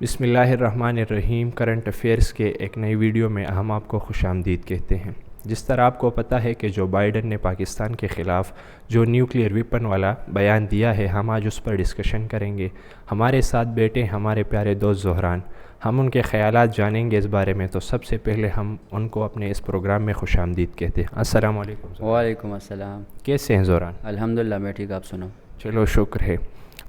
بسم اللہ الرحمن الرحیم۔ کرنٹ افیئرس کے ایک نئی ویڈیو میں ہم آپ کو خوش آمدید کہتے ہیں۔ جس طرح آپ کو پتہ ہے کہ جو بائیڈن نے پاکستان کے خلاف جو نیوکلیئر ویپن والا بیان دیا ہے، ہم آج اس پر ڈسکشن کریں گے۔ ہمارے ساتھ بیٹھے ہمارے پیارے دوست زہران، ہم ان کے خیالات جانیں گے اس بارے میں۔ تو سب سے پہلے ہم ان کو اپنے اس پروگرام میں خوش آمدید کہتے ہیں۔ السلام علیکم۔ وعلیکم السلام۔ کیسے ہیں زہران؟ الحمدللہ میں ٹھیک، آپ سنو۔ چلو شکر ہے۔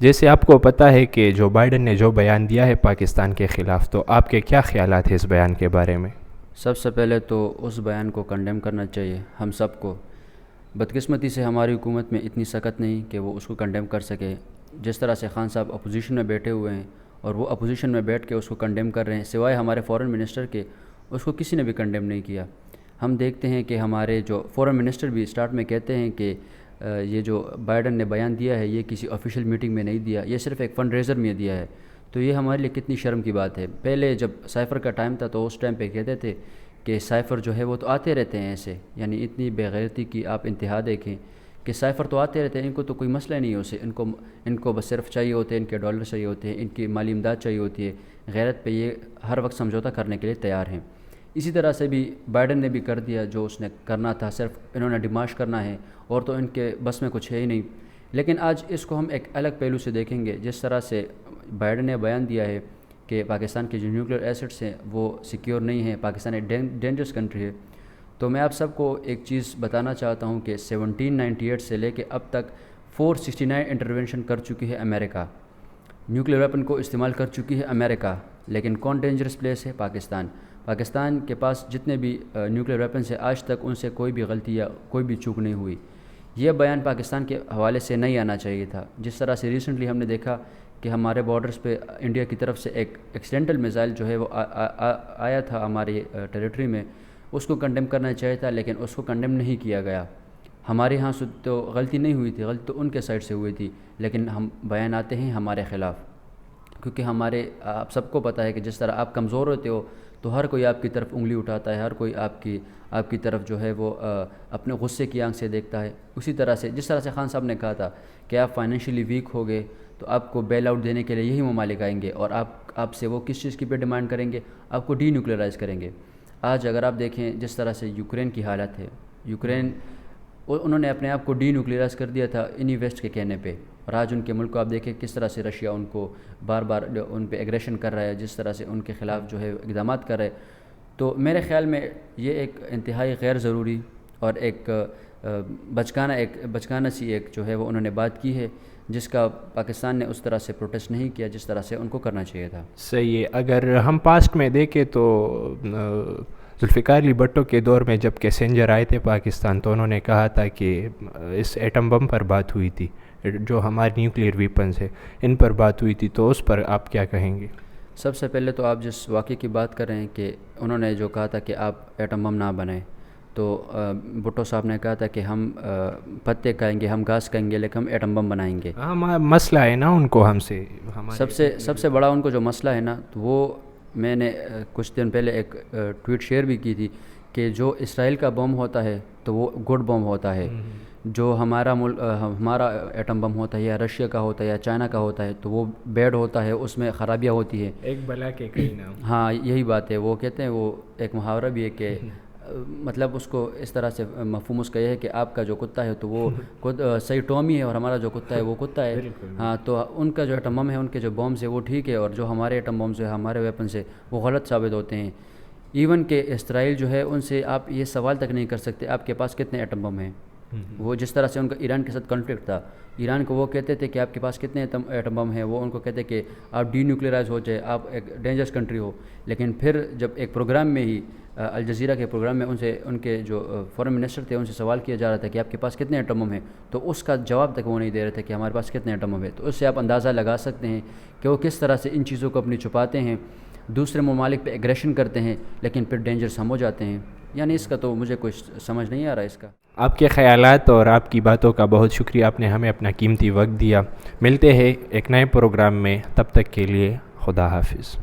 جیسے آپ کو پتہ ہے کہ جو بائیڈن نے جو بیان دیا ہے پاکستان کے خلاف، تو آپ کے کیا خیالات ہیں اس بیان کے بارے میں؟ سب سے پہلے تو اس بیان کو کنڈیم کرنا چاہیے ہم سب کو۔ بدقسمتی سے ہماری حکومت میں اتنی سخت نہیں کہ وہ اس کو کنڈیم کر سکے۔ جس طرح سے خان صاحب اپوزیشن میں بیٹھے ہوئے ہیں اور وہ اپوزیشن میں بیٹھ کے اس کو کنڈیم کر رہے ہیں، سوائے ہمارے فورن منسٹر کے اس کو کسی نے بھی کنڈیم نہیں کیا۔ ہم دیکھتے ہیں کہ ہمارے جو فورن منسٹر بھی اسٹارٹ میں کہتے ہیں کہ یہ جو بائیڈن نے بیان دیا ہے یہ کسی آفیشیل میٹنگ میں نہیں دیا، یہ صرف ایک فنڈ ریزر میں دیا ہے۔ تو یہ ہمارے لیے کتنی شرم کی بات ہے۔ پہلے جب سائفر کا ٹائم تھا تو اس ٹائم پہ کہتے تھے کہ سائفر جو ہے وہ تو آتے رہتے ہیں ایسے، یعنی اتنی بے غیرتی کی آپ انتہا دیکھیں کہ سائفر تو آتے رہتے ہیں، ان کو تو کوئی مسئلہ نہیں ہے اسے، ان کو بس صرف چاہیے ہوتے ہیں، ان کے ڈالر چاہیے ہوتے ہیں، ان کی مالی امداد چاہیے ہوتی ہے۔ غیرت پہ یہ ہر وقت سمجھوتہ کرنے کے لیے تیار ہیں۔ اسی طرح سے بھی بائیڈن نے بھی کر دیا جو اس نے کرنا تھا، صرف انہوں نے ڈیمانش کرنا ہے اور تو ان کے بس میں کچھ ہے ہی نہیں۔ لیکن آج اس کو ہم ایک الگ پہلو سے دیکھیں گے۔ جس طرح سے بائیڈن نے بیان دیا ہے کہ پاکستان کے جو نیوکلیئر ایسٹس ہیں وہ سیکیور نہیں ہیں، پاکستان ایک ڈینجرس کنٹری ہے، تو میں آپ سب کو ایک چیز بتانا چاہتا ہوں کہ 1798 سے لے کے اب تک 469 انٹرونشن کر چکی ہے امریکہ، نیوکلیئر ویپن کو استعمال کر چکی ہے امریکہ، لیکن کون ڈینجرس پلیس ہے؟ پاکستان کے پاس جتنے بھی نیوکلیئر ویپنس ہیں آج تک ان سے کوئی بھی غلطی یا کوئی بھی چوک نہیں ہوئی۔ یہ بیان پاکستان کے حوالے سے نہیں آنا چاہیے تھا۔ جس طرح سے ریسنٹلی ہم نے دیکھا کہ ہمارے بارڈرز پہ انڈیا کی طرف سے ایک ایکسیڈنٹل میزائل جو ہے وہ آیا تھا ہماری ٹیریٹری میں، اس کو کنڈیم کرنا چاہیے تھا، لیکن اس کو کنڈیم نہیں کیا گیا۔ ہمارے ہاں سے تو غلطی نہیں ہوئی تھی، غلطی تو ان کے سائڈ سے ہوئی تھی، لیکن ہم بیان آتے ہیں ہمارے خلاف، کیونکہ آپ سب کو پتہ ہے کہ جس طرح آپ کمزور ہوتے ہو تو ہر کوئی آپ کی طرف انگلی اٹھاتا ہے، ہر کوئی آپ کی طرف جو ہے وہ اپنے غصے کی آنکھ سے دیکھتا ہے۔ اسی طرح سے جس طرح سے خان صاحب نے کہا تھا کہ آپ فائنینشلی ویک ہو گئے تو آپ کو بیل آؤٹ دینے کے لیے یہی ممالک آئیں گے، اور آپ سے وہ کس چیز کی پہ ڈیمانڈ کریں گے؟ آپ کو ڈی نیوکلیئرائز کریں گے۔ آج اگر آپ دیکھیں جس طرح سے یوکرین کی حالت ہے، یوکرین انہوں نے اپنے آپ کو ڈی نیوکلیئرائز کر دیا تھا انہی ویسٹ کے کہنے پہ، اور آج ان کے ملک کو آپ دیکھیں کس طرح سے رشیا ان کو بار بار ان پہ ایگریشن کر رہا ہے، جس طرح سے ان کے خلاف جو ہے اقدامات کر رہا ہے۔ تو میرے خیال میں یہ ایک انتہائی غیر ضروری اور ایک بچکانہ سی ایک جو ہے وہ انہوں نے بات کی ہے، جس کا پاکستان نے اس طرح سے پروٹیسٹ نہیں کیا جس طرح سے ان کو کرنا چاہیے تھا۔ صحیح ہے۔ اگر ہم پاسٹ میں دیکھیں تو ذوالفقار علی بھٹو کے دور میں جب کیسنجر آئے تھے پاکستان تو انہوں نے کہا تھا کہ اس ایٹم بم پر بات ہوئی تھی، جو ہمارے نیوکلیئر ویپنز ہیں ان پر بات ہوئی تھی، تو اس پر آپ کیا کہیں گے؟ سب سے پہلے تو آپ جس واقعے کی بات کر رہے ہیں کہ انہوں نے جو کہا تھا کہ آپ ایٹم بم نہ بنائیں، تو بھٹو صاحب نے کہا تھا کہ ہم پتے کھائیں گے، ہم گھاس کھائیں گے، لیکن ہم ایٹم بم بنائیں گے۔ ہاں، مسئلہ ہے نا ان کو ہم سے، سب سے بڑا ان کو جو مسئلہ ہے نا، تو وہ میں نے کچھ دن پہلے ایک ٹویٹ شیئر بھی کی تھی کہ جو اسرائیل کا بم ہوتا ہے تو وہ گڈ بم ہوتا ہے، جو ہمارا ایٹم بم ہوتا ہے یا رشیا کا ہوتا ہے یا چائنا کا ہوتا ہے تو وہ بیڈ ہوتا ہے، اس میں خرابیاں ہوتی ہے۔ ایک بلا کے کئی نام۔ ہاں یہی بات ہے، وہ کہتے ہیں، وہ ایک محاورہ بھی ہے کہ مطلب اس کو اس طرح سے مفہوم اس کا یہ ہے کہ آپ کا جو کتا ہے تو وہ صحیح ٹامی ہے، اور ہمارا جو کتا ہے وہ کتا ہے۔ ہاں، تو ان کا جو ایٹم بم ہے، ان کے جو بمز ہے وہ ٹھیک ہے، اور جو ہمارے ایٹم بمز ہے، ہمارے ویپنز ہے، وہ غلط ثابت ہوتے ہیں۔ ایون کہ اسرائیل جو ہے ان سے آپ یہ سوال تک نہیں کر سکتے آپ کے پاس کتنے ایٹم بم ہیں۔ وہ جس طرح سے ان کا ایران کے ساتھ کنفلکٹ تھا، ایران کو وہ کہتے تھے کہ آپ کے پاس کتنے ایٹم بم ہیں، وہ ان کو کہتے کہ آپ ڈی نیوکلیئرائز ہو جائے، آپ ایک ڈینجرس کنٹری ہو۔ لیکن پھر جب ایک پروگرام میں ہی الجزیرہ کے پروگرام میں ان کے جو فورن منسٹر تھے ان سے سوال کیا جا رہا تھا کہ آپ کے پاس کتنے ایٹم بم ہیں، تو اس کا جواب تک وہ نہیں دے رہے تھے کہ ہمارے پاس کتنے ایٹم بم ہیں۔ تو اس سے آپ اندازہ لگا سکتے ہیں کہ وہ کس طرح سے ان چیزوں کو اپنی چھپاتے ہیں، دوسرے ممالک پہ ایگریشن کرتے ہیں، لیکن پھر ڈینجرس ہم ہو جاتے ہیں۔ یعنی اس کا تو مجھے کچھ سمجھ نہیں آ رہا اس کا۔ آپ کے خیالات اور آپ کی باتوں کا بہت شکریہ، آپ نے ہمیں اپنا قیمتی وقت دیا۔ ملتے ہیں ایک نئے پروگرام میں، تب تک کے لیے خدا حافظ۔